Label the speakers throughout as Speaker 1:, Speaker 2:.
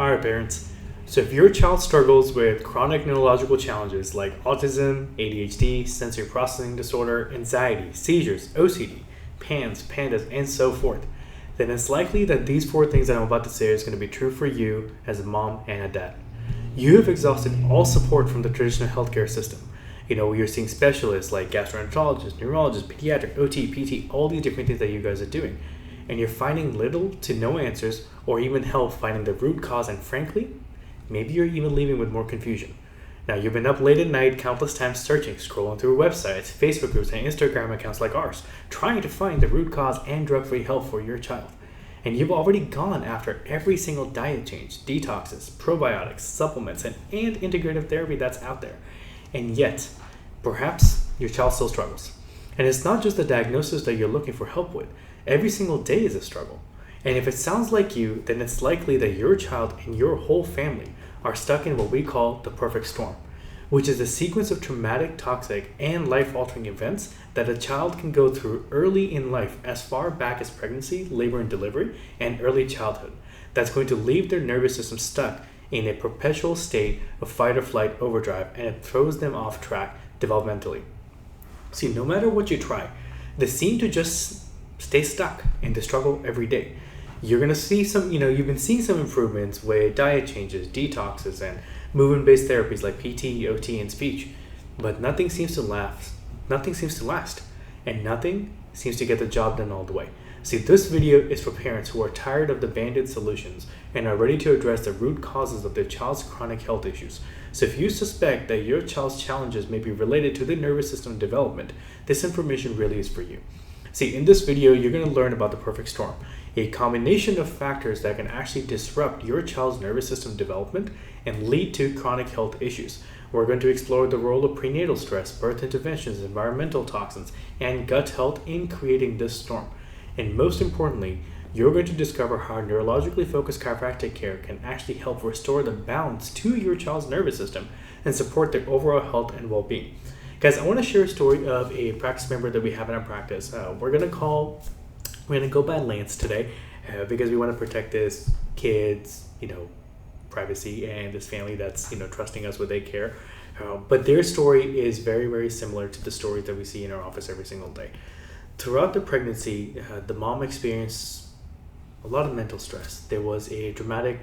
Speaker 1: Alright parents, so if your child struggles with chronic neurological challenges like autism, ADHD, sensory processing disorder, anxiety, seizures, OCD, PANS, PANDAS, and so forth, then it's likely that these 4 things that I'm about to say is going to be true for you as a mom and a dad. You have exhausted all support from the traditional healthcare system. You're seeing specialists like gastroenterologists, neurologists, pediatric, OT, PT, all these different things that you guys are doing. And you're finding little to no answers or even help finding the root cause, and frankly, maybe you're even leaving with more confusion. Now, you've been up late at night countless times searching, scrolling through websites, Facebook groups, and Instagram accounts like ours, trying to find the root cause and drug-free help for your child. And you've already gone after every single diet change, detoxes, probiotics, supplements, and integrative therapy that's out there. And yet, perhaps your child still struggles. And it's not just the diagnosis that you're looking for help with. Every single day is a struggle. And if it sounds like you, then it's likely that your child and your whole family are stuck in what we call the perfect storm, which is a sequence of traumatic, toxic, and life-altering events that a child can go through early in life, as far back as pregnancy, labor and delivery, and early childhood, that's going to leave their nervous system stuck in a perpetual state of fight or flight overdrive, and it throws them off track developmentally. See, no matter what you try, they seem to just stay stuck in the struggle every day. You're going to see you've been seeing some improvements with diet changes, detoxes, and movement-based therapies like PT, OT, and speech, but nothing seems to last, and nothing seems to get the job done all the way. See, this video is for parents who are tired of the band-aid solutions and are ready to address the root causes of their child's chronic health issues. So if you suspect that your child's challenges may be related to the nervous system development, this information really is for you. See, in this video, you're going to learn about the perfect storm, a combination of factors that can actually disrupt your child's nervous system development and lead to chronic health issues. We're going to explore the role of prenatal stress, birth interventions, environmental toxins, and gut health in creating this storm. And most importantly, you're going to discover how neurologically focused chiropractic care can actually help restore the balance to your child's nervous system and support their overall health and well-being. Guys, I want to share a story of a practice member that we have in our practice. We're going to go by Lance today because we want to protect this kid's, privacy and this family that's, trusting us with their care. But their story is very, very similar to the stories that we see in our office every single day. Throughout the pregnancy, the mom experienced a lot of mental stress. There was a dramatic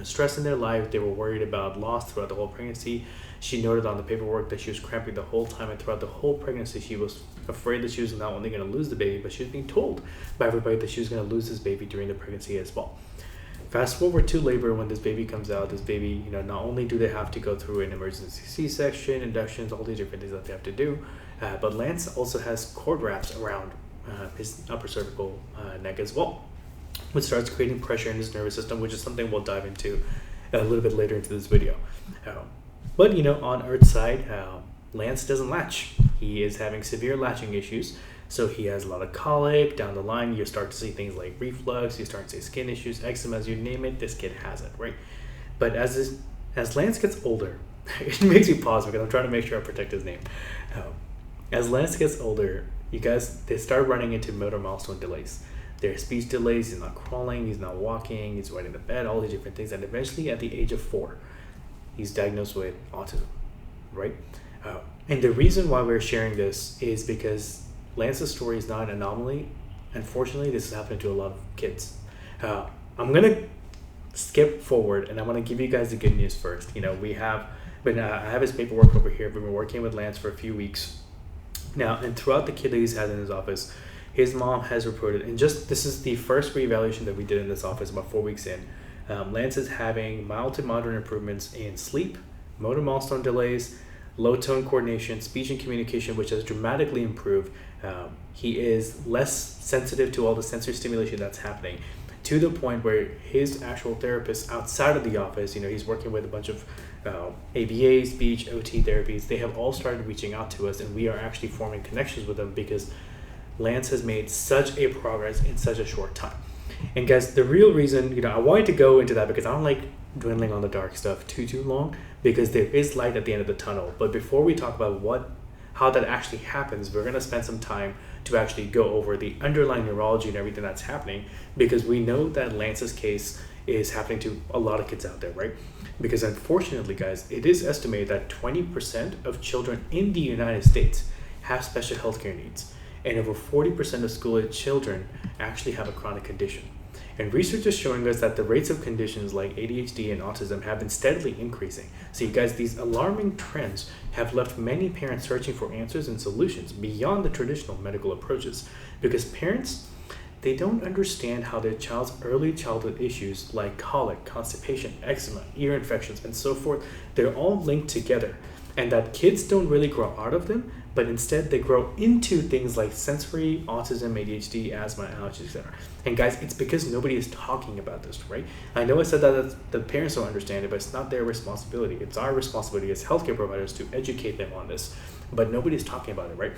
Speaker 1: stress in their life. They were worried about loss throughout the whole pregnancy. She noted on the paperwork that she was cramping the whole time, and throughout the whole pregnancy she was afraid that she was not only going to lose the baby, but she was being told by everybody that she was going to lose this baby during the pregnancy as well. Fast forward to labor. When this baby comes out, this baby, not only do they have to go through an emergency C-section, inductions, all these different things that they have to do, but Lance also has cord wraps around his upper cervical neck as well, which starts creating pressure in his nervous system, which is something we'll dive into a little bit later into this video. But on Earth's side, Lance doesn't latch. He is having severe latching issues, so he has a lot of colic. Down the line, you start to see things like reflux, you start to see skin issues, eczema, you name it, this kid has it, right? But as Lance gets older, it makes me pause because I'm trying to make sure I protect his name. As Lance gets older, they start running into motor milestone delays. There are speech delays, he's not crawling, he's not walking, he's riding the bed, all these different things. And eventually at the age of 4, he's diagnosed with autism, right? And the reason why we're sharing this is because Lance's story is not an anomaly. Unfortunately, this is happening to a lot of kids. I'm going to skip forward and I want to give you guys the good news first. I have his paperwork over here. We've been working with Lance for a few weeks now, and throughout the kid that he's had in his office, his mom has reported, and this is the first reevaluation that we did in this office about 4 weeks in. Lance is having mild to moderate improvements in sleep, motor milestone delays, low tone coordination, speech and communication, which has dramatically improved. He is less sensitive to all the sensory stimulation that's happening, to the point where his actual therapist outside of the office, he's working with a bunch of ABA, speech, OT therapies. They have all started reaching out to us, and we are actually forming connections with them because Lance has made such a progress in such a short time. And guys, the real reason, I wanted to go into that because I don't like dwindling on the dark stuff too long, because there is light at the end of the tunnel. But before we talk about how that actually happens, we're going to spend some time to actually go over the underlying neurology and everything that's happening, because we know that Lance's case is happening to a lot of kids out there, right? Because unfortunately, guys, it is estimated that 20% of children in the United States have special healthcare needs, and over 40% of school-age children actually have a chronic condition. And research is showing us that the rates of conditions like ADHD and autism have been steadily increasing. So you guys, these alarming trends have left many parents searching for answers and solutions beyond the traditional medical approaches, because parents, they don't understand how their child's early childhood issues like colic, constipation, eczema, ear infections, and so forth, they're all linked together, and that kids don't really grow out of them, but instead they grow into things like sensory, autism, ADHD, asthma, allergies, etc. And guys, it's because nobody is talking about this, right? I know I said that the parents don't understand it, but it's not their responsibility. It's our responsibility as healthcare providers to educate them on this, but nobody's talking about it, right?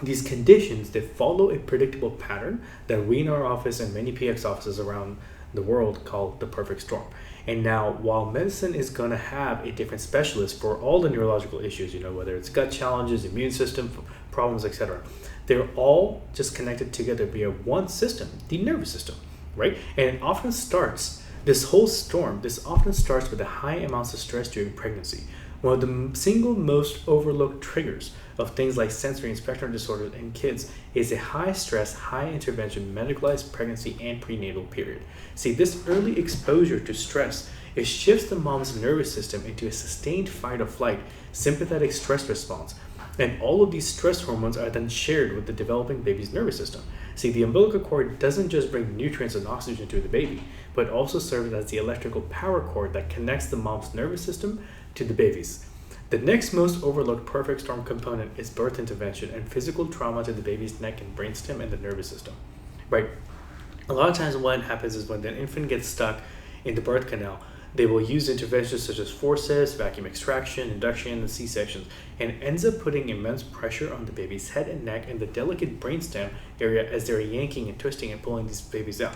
Speaker 1: These conditions, they follow a predictable pattern that we in our office and many PX offices around the world call the perfect storm. And now, while medicine is going to have a different specialist for all the neurological issues, whether it's gut challenges, immune system problems, etc., they're all just connected together via one system, the nervous system, right? And it often starts, this often starts with the high amounts of stress during pregnancy. One of the single most overlooked triggers of things like sensory and spectrum disorders in kids is a high stress, high intervention medicalized pregnancy and prenatal period. See, this early exposure to stress, it shifts the mom's nervous system into a sustained fight or flight sympathetic stress response. And all of these stress hormones are then shared with the developing baby's nervous system. See, the umbilical cord doesn't just bring nutrients and oxygen to the baby, but also serves as the electrical power cord that connects the mom's nervous system to the baby's. The next most overlooked perfect storm component is birth intervention and physical trauma to the baby's neck and brainstem and the nervous system, right? A lot of times what happens is when the infant gets stuck in the birth canal, they will use interventions such as forceps, vacuum extraction, induction, and C-sections, and ends up putting immense pressure on the baby's head and neck and the delicate brainstem area as they're yanking and twisting and pulling these babies out.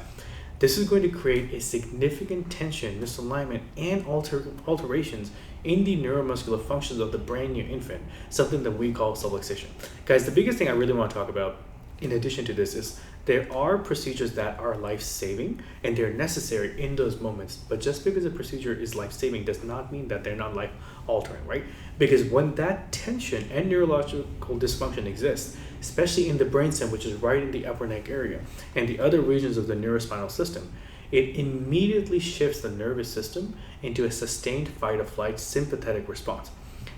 Speaker 1: This is going to create a significant tension, misalignment, and alterations in the neuromuscular functions of the brand new infant, something that we call subluxation. Guys, the biggest thing I really want to talk about in addition to this is there are procedures that are life-saving and they're necessary in those moments, but just because a procedure is life-saving does not mean that they're not life-altering, right? Because when that tension and neurological dysfunction exists, especially in the brainstem, which is right in the upper neck area, and the other regions of the neurospinal system, it immediately shifts the nervous system into a sustained fight-or-flight sympathetic response.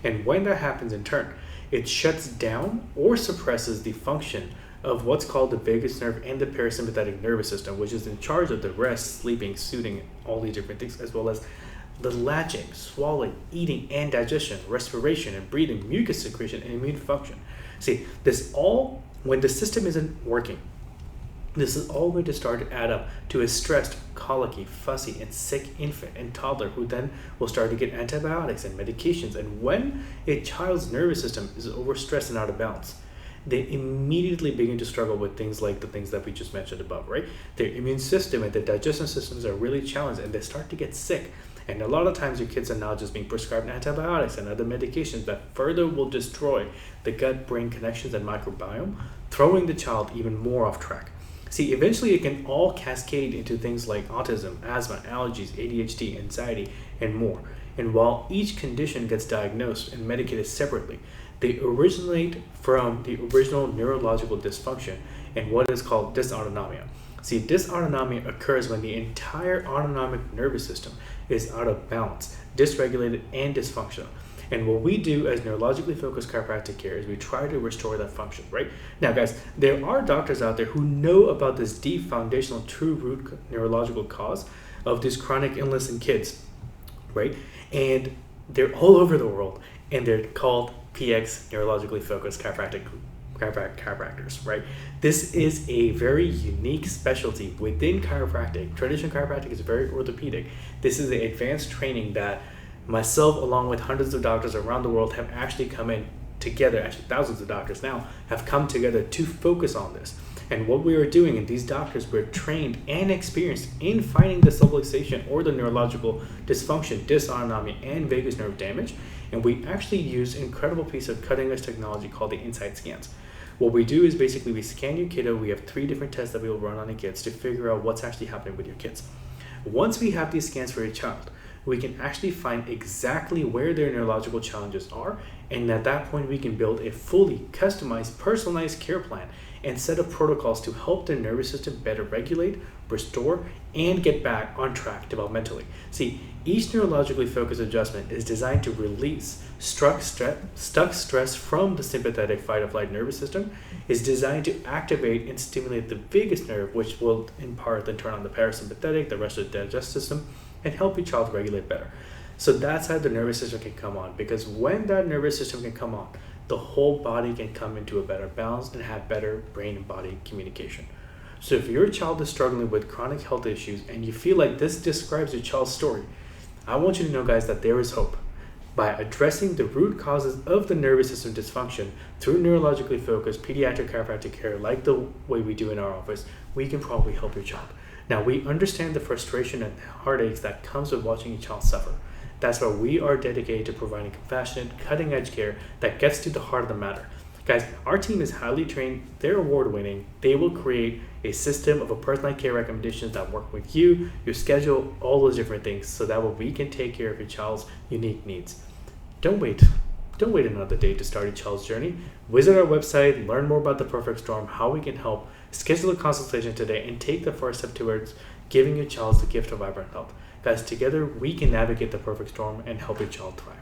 Speaker 1: And when that happens in turn, it shuts down or suppresses the function of what's called the vagus nerve and the parasympathetic nervous system, which is in charge of the rest, sleeping, soothing, all these different things, as well as the latching, swallowing, eating, and digestion, respiration and breathing, mucus secretion, and immune function. See, this all, when the system isn't working, this is all going to start to add up to a stressed, colicky, fussy, and sick infant and toddler who then will start to get antibiotics and medications. And when a child's nervous system is overstressed and out of balance, they immediately begin to struggle with things like the things that we just mentioned above, right? Their immune system and their digestion systems are really challenged and they start to get sick. And a lot of times your kids are now just being prescribed antibiotics and other medications that further will destroy the gut-brain connections and microbiome, throwing the child even more off track. See, eventually it can all cascade into things like autism, asthma, allergies, ADHD, anxiety, and more. And while each condition gets diagnosed and medicated separately, they originate from the original neurological dysfunction and what is called dysautonomia. See, dysautonomia occurs when the entire autonomic nervous system is out of balance, dysregulated, and dysfunctional. And what we do as neurologically focused chiropractic care is we try to restore that function, right? Now, guys, there are doctors out there who know about this deep foundational true root neurological cause of this chronic illness in kids, right? And they're all over the world, and they're called PX, neurologically focused chiropractors, right? This is a very unique specialty within chiropractic. Traditional chiropractic is very orthopedic. This is an advanced training that myself, along with hundreds of doctors around the world, have actually come in together, actually thousands of doctors now, have come together to focus on this. And what we are doing, and these doctors were trained and experienced in fighting the subluxation or the neurological dysfunction, dysautonomia, and vagus nerve damage. And we actually use an incredible piece of cutting-edge technology called the Insight scans. What we do is basically we scan your kiddo. We have 3 different tests that we will run on the kids to figure out what's actually happening with your kids. Once we have these scans for your child, we can actually find exactly where their neurological challenges are, and at that point we can build a fully customized, personalized care plan and set of protocols to help their nervous system better regulate, restore, and get back on track developmentally. See, each neurologically focused adjustment is designed to release stuck stress from the sympathetic fight or flight nervous system, is designed to activate and stimulate the vagus nerve, which will in part then turn on the parasympathetic, the rest of the digestive system, and help your child regulate better. So that's how the nervous system can come on, because when that nervous system can come on, the whole body can come into a better balance and have better brain and body communication. So if your child is struggling with chronic health issues and you feel like this describes your child's story, I want you to know, guys, that there is hope. By addressing the root causes of the nervous system dysfunction through neurologically focused pediatric chiropractic care, like the way we do in our office, we can probably help your child. Now, we understand the frustration and heartaches that comes with watching your child suffer. That's why we are dedicated to providing compassionate, cutting-edge care that gets to the heart of the matter. Guys, our team is highly trained, they're award-winning, they will create a system of a personalized care recommendations that work with you, your schedule, all those different things, so that way we can take care of your child's unique needs. Don't wait another day to start your child's journey. Visit our website, learn more about the perfect storm, how we can help, schedule a consultation today, and take the first step towards giving your child the gift of vibrant health. Guys, together we can navigate the perfect storm and help your child thrive.